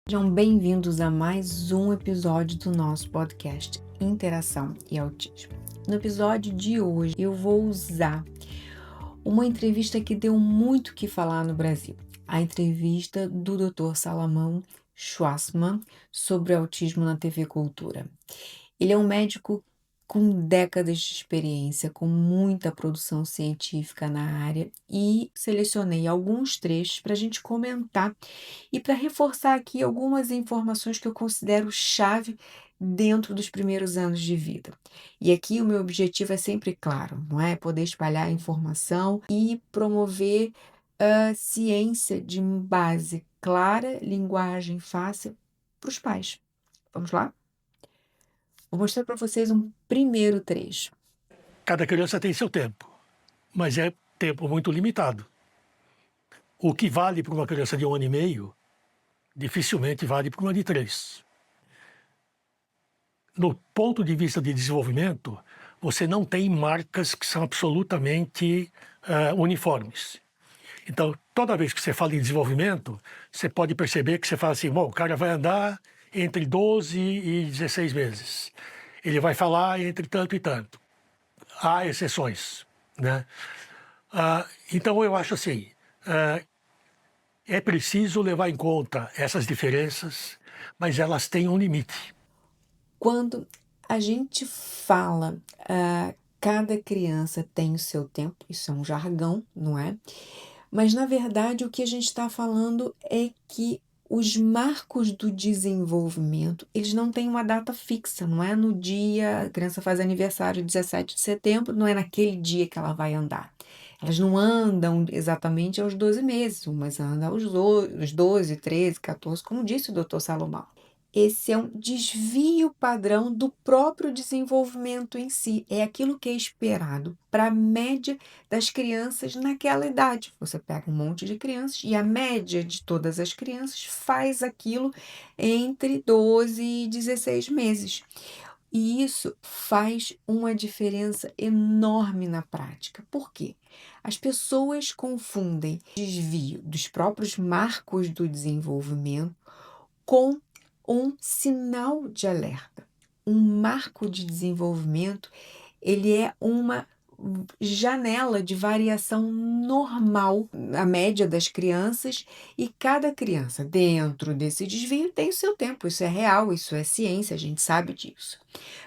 Sejam bem-vindos a mais um episódio do nosso podcast Interação e Autismo. No episódio de hoje, eu vou usar uma entrevista que deu muito o que falar no Brasil. A entrevista do Dr. Salomão Schwarzman sobre autismo na TV Cultura. Ele é um médico com décadas de experiência, com muita produção científica na área, e selecionei alguns trechos para a gente comentar e para reforçar aqui algumas informações que eu considero chave dentro dos primeiros anos de vida. E aqui o meu objetivo é sempre claro, não é? Poder espalhar informação e promover a ciência de base clara, linguagem fácil para os pais. Vamos lá? Vou mostrar para vocês um primeiro trecho. Cada criança tem seu tempo, mas é tempo muito limitado. O que vale para uma criança de 1 ano e meio, dificilmente vale para uma de 3. No ponto de vista de desenvolvimento, você não tem marcas que são absolutamente uniformes. Então, toda vez que você fala em desenvolvimento, você pode perceber que você fala assim, bom, o cara vai andar entre 12 e 16 meses. Ele vai falar entre tanto e tanto. Há exceções, né? Então, eu acho assim, é preciso levar em conta essas diferenças, mas elas têm um limite. Quando a gente fala, cada criança tem o seu tempo, isso é um jargão, não é? Mas, na verdade, o que a gente está falando é que os marcos do desenvolvimento, eles não têm uma data fixa, não é no dia, a criança faz aniversário 17 de setembro, não é naquele dia que ela vai andar. Elas não andam exatamente aos 12 meses, umas andam aos 12, 13, 14, como disse o doutor Salomão. Esse é um desvio padrão do próprio desenvolvimento em si. É aquilo que é esperado para a média das crianças naquela idade. Você pega um monte de crianças e a média de todas as crianças faz aquilo entre 12 e 16 meses. E isso faz uma diferença enorme na prática. Por quê? As pessoas confundem desvio dos próprios marcos do desenvolvimento com um sinal de alerta. Um marco de desenvolvimento, ele é uma janela de variação normal na média das crianças, e cada criança dentro desse desvio tem o seu tempo. Isso é real, isso é ciência, a gente sabe disso.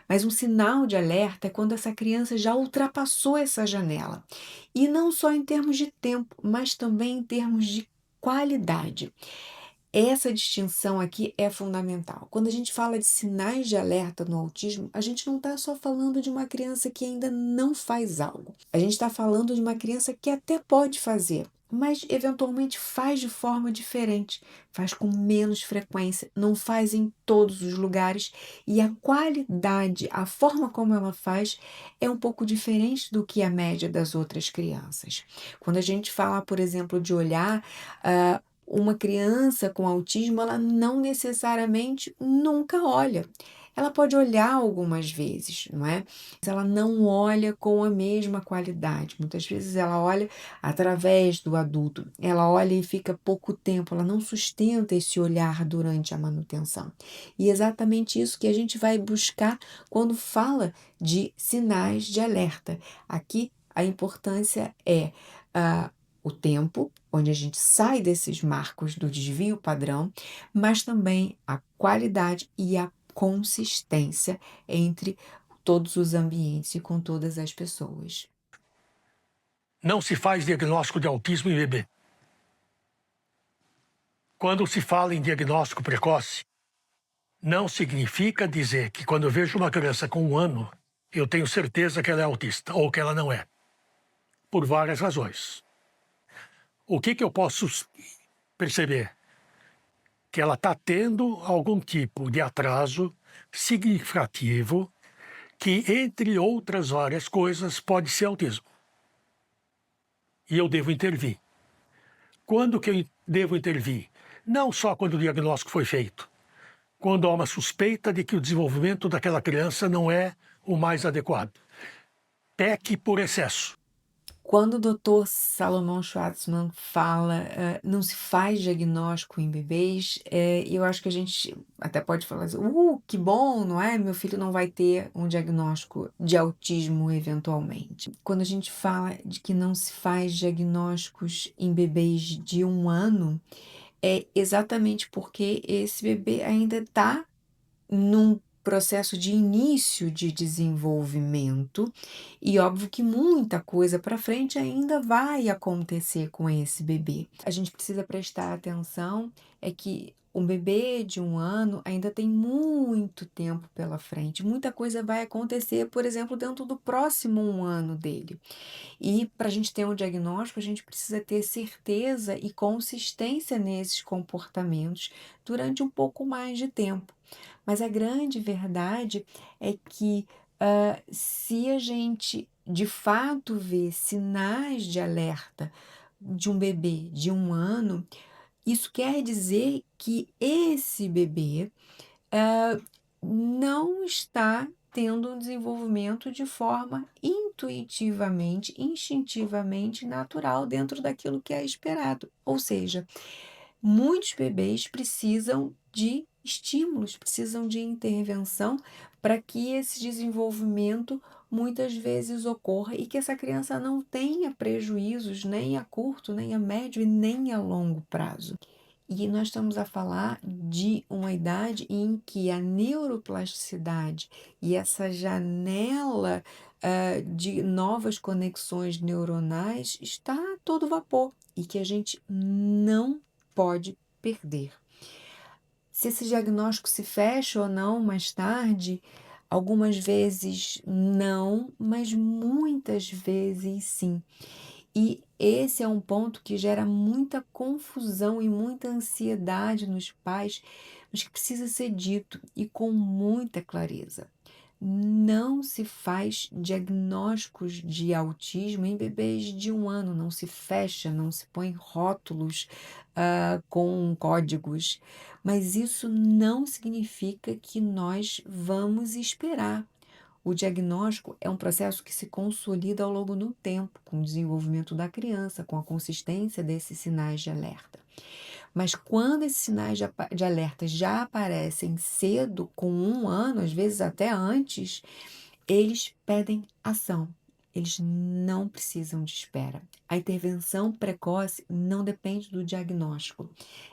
Mas um sinal de alerta é quando essa criança já ultrapassou essa janela. E não só em termos de tempo, mas também em termos de qualidade. Essa distinção aqui é fundamental. Quando a gente fala de sinais de alerta no autismo, a gente não está só falando de uma criança que ainda não faz algo. A gente está falando de uma criança que até pode fazer, mas eventualmente faz de forma diferente, faz com menos frequência, não faz em todos os lugares, e a qualidade, a forma como ela faz, é um pouco diferente do que a média das outras crianças. Quando a gente fala, por exemplo, de olhar, uma criança com autismo, ela não necessariamente nunca olha. Ela pode olhar algumas vezes, não é? Mas ela não olha com a mesma qualidade. Muitas vezes ela olha através do adulto. Ela olha e fica pouco tempo, ela não sustenta esse olhar durante a manutenção. E é exatamente isso que a gente vai buscar quando fala de sinais de alerta. Aqui a importância é o tempo, onde a gente sai desses marcos do desvio padrão, mas também a qualidade e a consistência entre todos os ambientes e com todas as pessoas. Não se faz diagnóstico de autismo em bebê. Quando se fala em diagnóstico precoce, não significa dizer que quando eu vejo uma criança com 1 ano, eu tenho certeza que ela é autista ou que ela não é. Por várias razões. O que eu posso perceber? Que ela está tendo algum tipo de atraso significativo que, entre outras várias coisas, pode ser autismo. E eu devo intervir. Quando que eu devo intervir? Não só quando o diagnóstico foi feito. Quando há uma suspeita de que o desenvolvimento daquela criança não é o mais adequado. PEC por excesso. Quando o doutor Salomão Schwartzman fala, não se faz diagnóstico em bebês, eu acho que a gente até pode falar assim: que bom, não é? Meu filho não vai ter um diagnóstico de autismo eventualmente". Quando a gente fala de que não se faz diagnósticos em bebês de 1 ano, é exatamente porque esse bebê ainda está num processo de início de desenvolvimento, e óbvio que muita coisa para frente ainda vai acontecer com esse bebê. A gente precisa prestar atenção é que um bebê de 1 ano ainda tem muito tempo pela frente, muita coisa vai acontecer, por exemplo, dentro do próximo 1 ano dele. E para a gente ter um diagnóstico, a gente precisa ter certeza e consistência nesses comportamentos durante um pouco mais de tempo. Mas a grande verdade é que, se a gente de fato vê sinais de alerta de um bebê de 1 ano, isso quer dizer que esse bebê não está tendo um desenvolvimento de forma intuitivamente, instintivamente natural dentro daquilo que é esperado. Ou seja, muitos bebês precisam de estímulos, precisam de intervenção para que esse desenvolvimento muitas vezes ocorra e que essa criança não tenha prejuízos nem a curto, nem a médio e nem a longo prazo. E nós estamos a falar de uma idade em que a neuroplasticidade e essa janela, de novas conexões neuronais está a todo vapor e que a gente não pode perder. Se esse diagnóstico se fecha ou não mais tarde, algumas vezes não, mas muitas vezes sim. E esse é um ponto que gera muita confusão e muita ansiedade nos pais, mas que precisa ser dito e com muita clareza. Não se faz diagnósticos de autismo em bebês de 1 ano, não se fecha, não se põe rótulos, com códigos, mas isso não significa que nós vamos esperar. O diagnóstico é um processo que se consolida ao longo do tempo, com o desenvolvimento da criança, com a consistência desses sinais de alerta. Mas quando esses sinais de alerta já aparecem cedo, com 1 ano, às vezes até antes, eles pedem ação. Eles não precisam de espera. A intervenção precoce não depende do diagnóstico,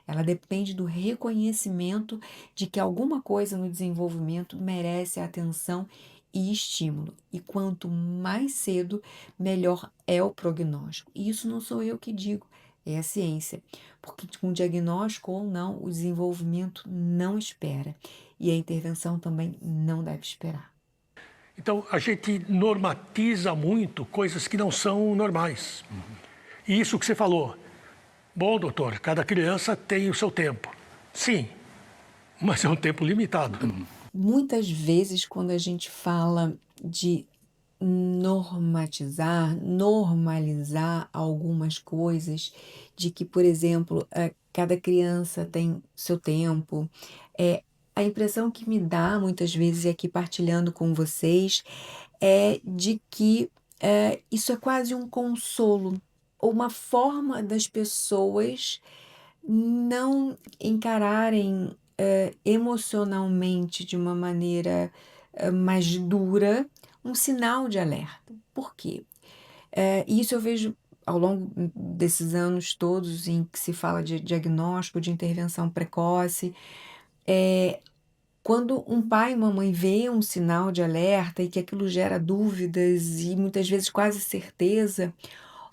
ela depende do reconhecimento de que alguma coisa no desenvolvimento merece atenção e estímulo. E quanto mais cedo, melhor é o prognóstico. E isso não sou eu que digo, é a ciência. Porque com diagnóstico ou não, o desenvolvimento não espera. E a intervenção também não deve esperar. Então, a gente normatiza muito coisas que não são normais. E isso que você falou. Bom, doutor, cada criança tem o seu tempo. Sim, mas é um tempo limitado. Muitas vezes, quando a gente fala de normatizar, normalizar algumas coisas, de que, por exemplo, cada criança tem seu tempo, a impressão que me dá muitas vezes, e aqui partilhando com vocês, é de que isso é quase um consolo, ou uma forma das pessoas não encararem, emocionalmente de uma maneira, mais dura, um sinal de alerta. Por quê? Isso eu vejo ao longo desses anos todos em que se fala de diagnóstico, de intervenção precoce, quando um pai e uma mãe vê um sinal de alerta e que aquilo gera dúvidas e muitas vezes quase certeza,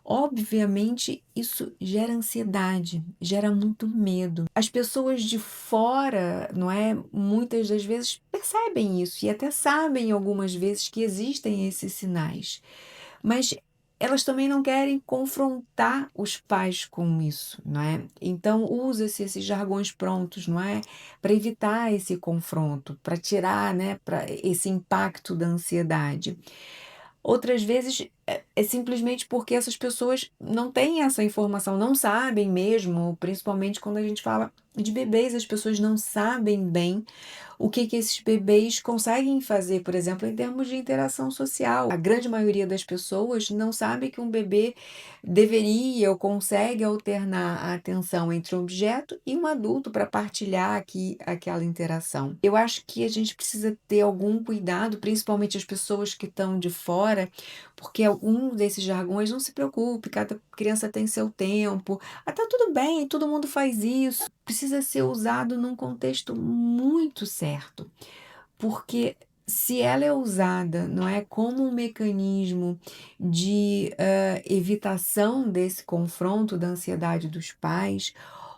obviamente, isso gera ansiedade, gera muito medo. As pessoas de fora, não é, muitas das vezes percebem isso e até sabem algumas vezes que existem esses sinais, mas elas também não querem confrontar os pais com isso, não é? Então usa-se esses jargões prontos, não é, para evitar esse confronto, para tirar, né, para esse impacto da ansiedade. Outras vezes, é simplesmente porque essas pessoas não têm essa informação, não sabem mesmo, principalmente quando a gente fala de bebês, as pessoas não sabem bem o que esses bebês conseguem fazer, por exemplo, em termos de interação social. A grande maioria das pessoas não sabe que um bebê deveria ou consegue alternar a atenção entre um objeto e um adulto para partilhar aquela interação. Eu acho que a gente precisa ter algum cuidado, principalmente as pessoas que estão de fora, porque algum desses jargões, não se preocupe, cada criança tem seu tempo, tá tudo bem, todo mundo faz isso. Precisa ser usado num contexto muito certo, porque se ela é usada, não é, como um mecanismo de, evitação desse confronto da ansiedade dos pais,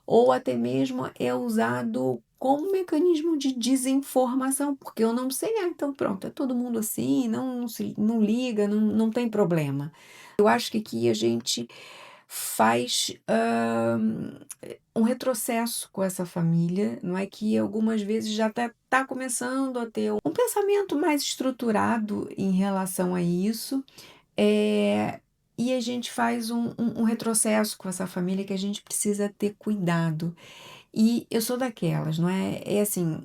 ou até mesmo é usado como um mecanismo de desinformação, porque eu não sei, então pronto, é todo mundo assim, não liga, não tem problema. Eu acho que aqui a gente faz, um retrocesso com essa família, não é, que algumas vezes já tá começando a ter um pensamento mais estruturado em relação a isso, e a gente faz um retrocesso com essa família que a gente precisa ter cuidado. E eu sou daquelas, não é, assim,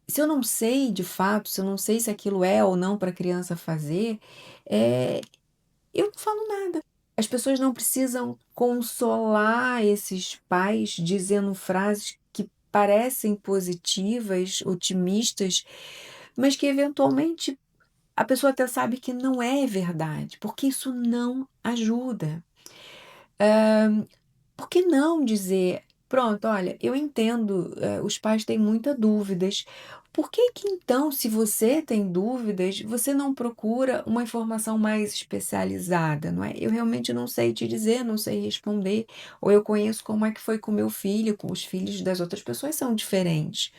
se eu não sei de fato, se eu não sei se aquilo é ou não para a criança fazer, eh, eu não falo nada. As pessoas não precisam consolar esses pais dizendo frases que parecem positivas, otimistas, mas que eventualmente a pessoa até sabe que não é verdade, porque isso não ajuda. Por que não dizer: "Pronto, olha, eu entendo, os pais têm muita dúvidas. Por que que então, se você tem dúvidas, você não procura uma informação mais especializada, não é? Eu realmente não sei te dizer, não sei responder, ou eu conheço como é que foi com o meu filho, com os filhos das outras pessoas são diferentes,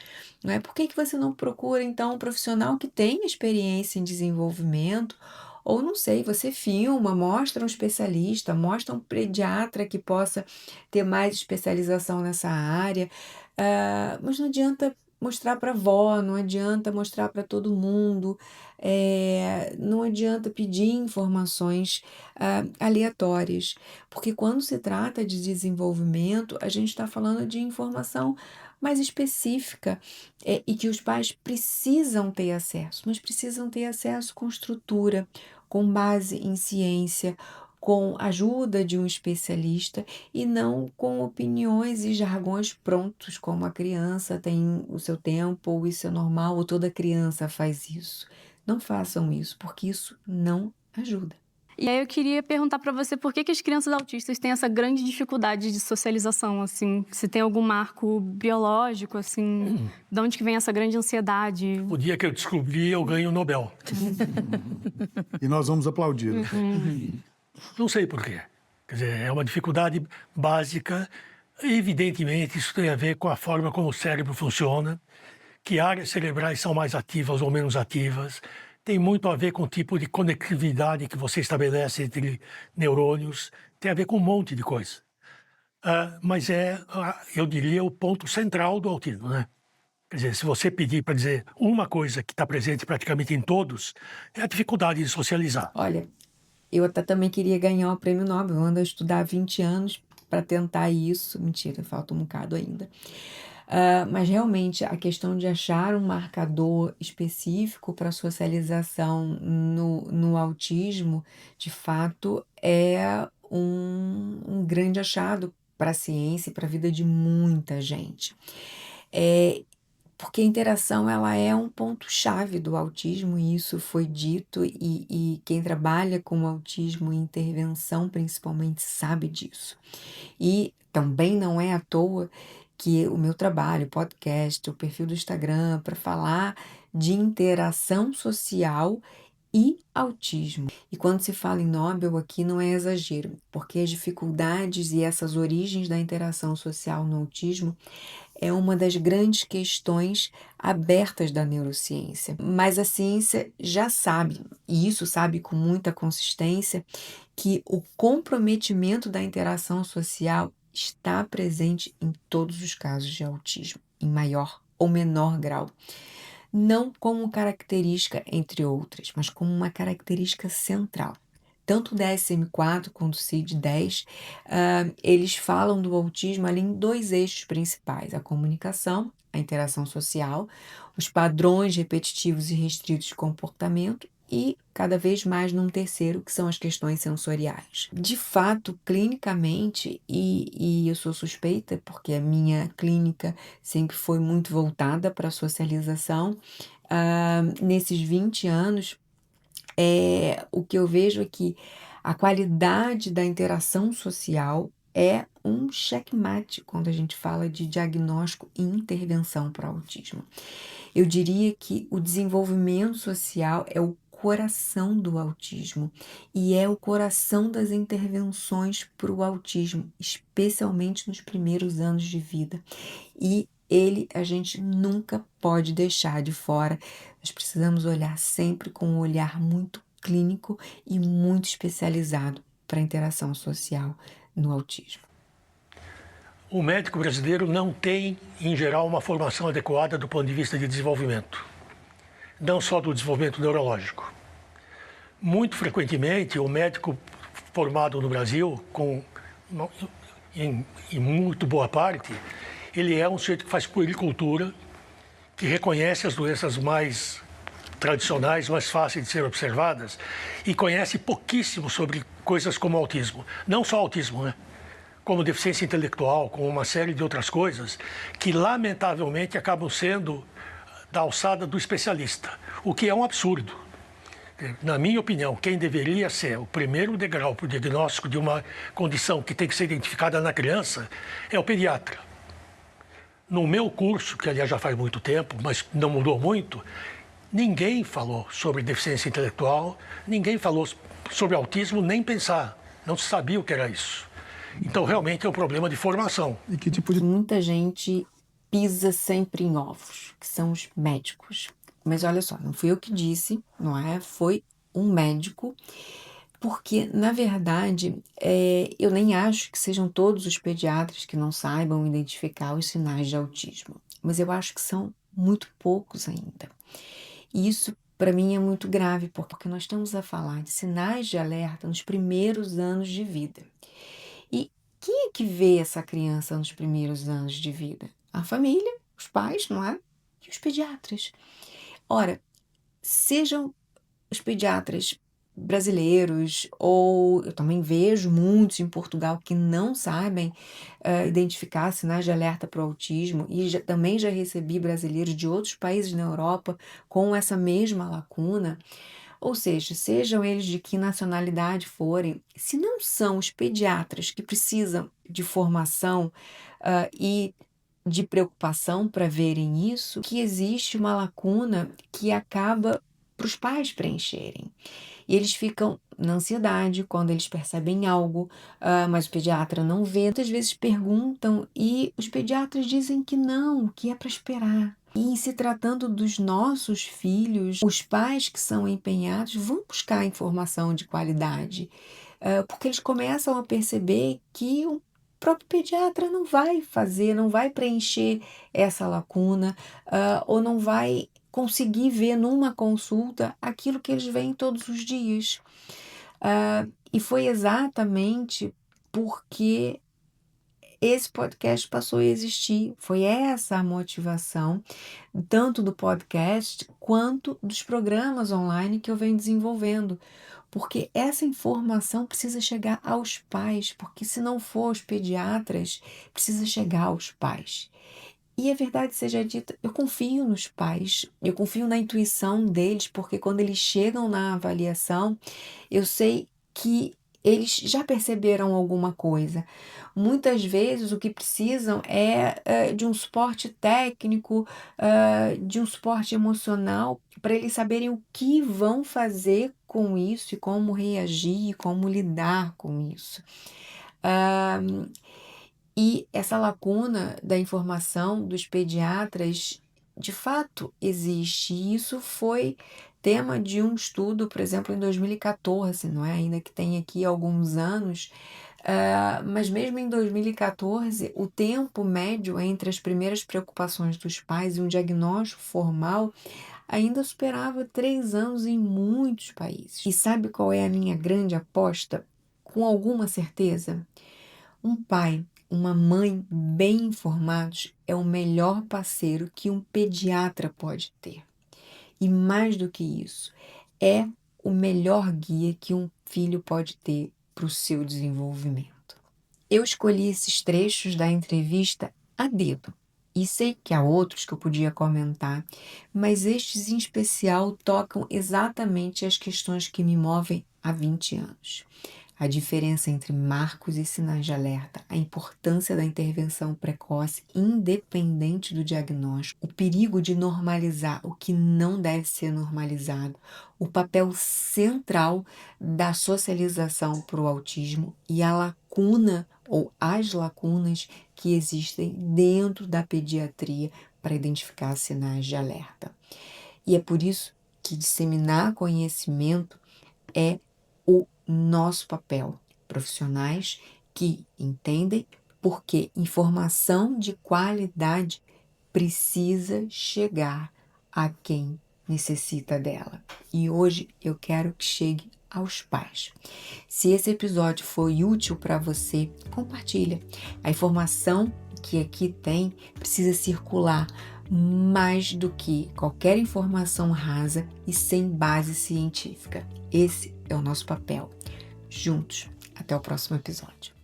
não é? Por que que você não procura então um profissional que tenha experiência em desenvolvimento, ou não sei, você filma, mostra um especialista, mostra um pediatra que possa ter mais especialização nessa área, mas não adianta mostrar para avó, não adianta mostrar para todo mundo, não adianta pedir informações, aleatórias, porque quando se trata de desenvolvimento, a gente está falando de informação mais específica, e que os pais precisam ter acesso, mas precisam ter acesso com estrutura, com base em ciência, com ajuda de um especialista e não com opiniões e jargões prontos, como a criança tem o seu tempo, ou isso é normal, ou toda criança faz isso. Não façam isso, porque isso não ajuda. E aí eu queria perguntar pra você por que que as crianças autistas têm essa grande dificuldade de socialização, assim? Se tem algum marco biológico, assim, de onde que vem essa grande ansiedade? O dia que eu descobri, eu ganho o Nobel. E nós vamos aplaudir. Não sei por quê. Quer dizer, é uma dificuldade básica. Evidentemente, isso tem a ver com a forma como o cérebro funciona, que áreas cerebrais são mais ativas ou menos ativas. Tem muito a ver com o tipo de conectividade que você estabelece entre neurônios. Tem a ver com um monte de coisa. Mas eu diria, o ponto central do autismo, né? Quer dizer, se você pedir para dizer uma coisa que está presente praticamente em todos, é a dificuldade de socializar. Olha, eu até também queria ganhar o prêmio Nobel, eu ando a estudar há 20 anos para tentar isso. Mentira, falta um bocado ainda. Mas realmente a questão de achar um marcador específico para socialização no autismo, de fato, é um grande achado para a ciência e para a vida de muita gente. Eh, Porque a interação ela é um ponto-chave do autismo, e isso foi dito, e quem trabalha com autismo e intervenção principalmente sabe disso. E também não é à toa que o meu trabalho, o podcast, o perfil do Instagram, para falar de interação social e autismo. E quando se fala em Nobel aqui não é exagero, porque as dificuldades e essas origens da interação social no autismo é uma das grandes questões abertas da neurociência. Mas a ciência já sabe, e isso sabe com muita consistência, que o comprometimento da interação social está presente em todos os casos de autismo, em maior ou menor grau. Não como característica entre outras, mas como uma característica central. tanto o DSM-4 quanto o CID-10, eles falam do autismo ali em 2 eixos principais: a comunicação, a interação social, os padrões repetitivos e restritos de comportamento e, cada vez mais, num terceiro, que são as questões sensoriais. De fato, clinicamente, e eu sou suspeita, porque a minha clínica sempre foi muito voltada para a socialização, nesses 20 anos, o que eu vejo é que a qualidade da interação social é um checkmate quando a gente fala de diagnóstico e intervenção para autismo. Eu diria que o desenvolvimento social é o coração do autismo e é o coração das intervenções para o autismo, especialmente nos primeiros anos de vida. E a gente nunca pode deixar de fora. Nós precisamos olhar sempre com um olhar muito clínico e muito especializado para a interação social no autismo. O médico brasileiro não tem, em geral, uma formação adequada do ponto de vista de desenvolvimento, não só do desenvolvimento neurológico. Muito frequentemente, o médico formado no Brasil, em muito boa parte, ele é um sujeito que faz puericultura, que reconhece as doenças mais tradicionais, mais fáceis de ser observadas, e conhece pouquíssimo sobre coisas como autismo. Não só autismo, né? Como deficiência intelectual, como uma série de outras coisas, que lamentavelmente acabam sendo da alçada do especialista, o que é um absurdo. Na minha opinião, quem deveria ser o primeiro degrau para o diagnóstico de uma condição que tem que ser identificada na criança é o pediatra. No meu curso, que aliás já faz muito tempo, mas não mudou muito, ninguém falou sobre deficiência intelectual, ninguém falou sobre autismo, nem pensar. Não se sabia o que era isso. Então, realmente, é um problema de formação. E que tipo de... Muita gente pisa sempre em ovos, que são os médicos. Mas olha só, não fui eu que disse, não é? Foi um médico, porque, na verdade, eu nem acho que sejam todos os pediatras que não saibam identificar os sinais de autismo, mas eu acho que são muito poucos ainda. E isso, para mim, é muito grave, porque nós estamos a falar de sinais de alerta nos primeiros anos de vida. E quem é que vê essa criança nos primeiros anos de vida? A família, os pais, não é? E os pediatras. Ora, sejam os pediatras brasileiros, ou eu também vejo muitos em Portugal que não sabem identificar sinais de alerta para o autismo, e também já recebi brasileiros de outros países na Europa com essa mesma lacuna. Ou seja, sejam eles de que nacionalidade forem, se não são os pediatras que precisam de formação e de preocupação para verem isso, que existe uma lacuna que acaba para os pais preencherem. E eles ficam na ansiedade quando eles percebem algo, mas o pediatra não vê. Muitas vezes perguntam e os pediatras dizem que não, que é para esperar. E em se tratando dos nossos filhos, os pais que são empenhados vão buscar informação de qualidade, porque eles começam a perceber que o próprio pediatra não vai fazer, não vai preencher essa lacuna, ou não vai conseguir ver numa consulta aquilo que eles veem todos os dias. E foi exatamente porque esse podcast passou a existir. Foi essa a motivação, tanto do podcast quanto dos programas online que eu venho desenvolvendo. Porque essa informação precisa chegar aos pais, porque se não for aos pediatras, precisa chegar aos pais. E a verdade seja dita, eu confio nos pais, eu confio na intuição deles, porque quando eles chegam na avaliação, eu sei que eles já perceberam alguma coisa. Muitas vezes o que precisam é de um suporte técnico, de um suporte emocional, para eles saberem o que vão fazer com isso e como reagir, como lidar com isso. E essa lacuna da informação dos pediatras, de fato, existe. E isso foi tema de um estudo, por exemplo, em 2014, não é? Ainda que tenha aqui alguns anos, mas mesmo em 2014, o tempo médio entre as primeiras preocupações dos pais e um diagnóstico formal ainda superava 3 anos em muitos países. E sabe qual é a minha grande aposta? Com alguma certeza, um pai, uma mãe bem informados é o melhor parceiro que um pediatra pode ter. E mais do que isso, é o melhor guia que um filho pode ter para o seu desenvolvimento. Eu escolhi esses trechos da entrevista a dedo. E sei que há outros que eu podia comentar, mas estes em especial tocam exatamente as questões que me movem há 20 anos. A diferença entre marcos e sinais de alerta, a importância da intervenção precoce independente do diagnóstico, o perigo de normalizar o que não deve ser normalizado, o papel central da socialização para o autismo e a lacuna ou as lacunas que existem dentro da pediatria para identificar sinais de alerta. E é por isso que disseminar conhecimento é o nosso papel, profissionais que entendem porque informação de qualidade precisa chegar a quem necessita dela. E hoje eu quero que chegue aos pais. Se esse episódio foi útil para você, compartilha. A informação que aqui tem precisa circular mais do que qualquer informação rasa e sem base científica. Esse é o nosso papel. Juntos. Até o próximo episódio.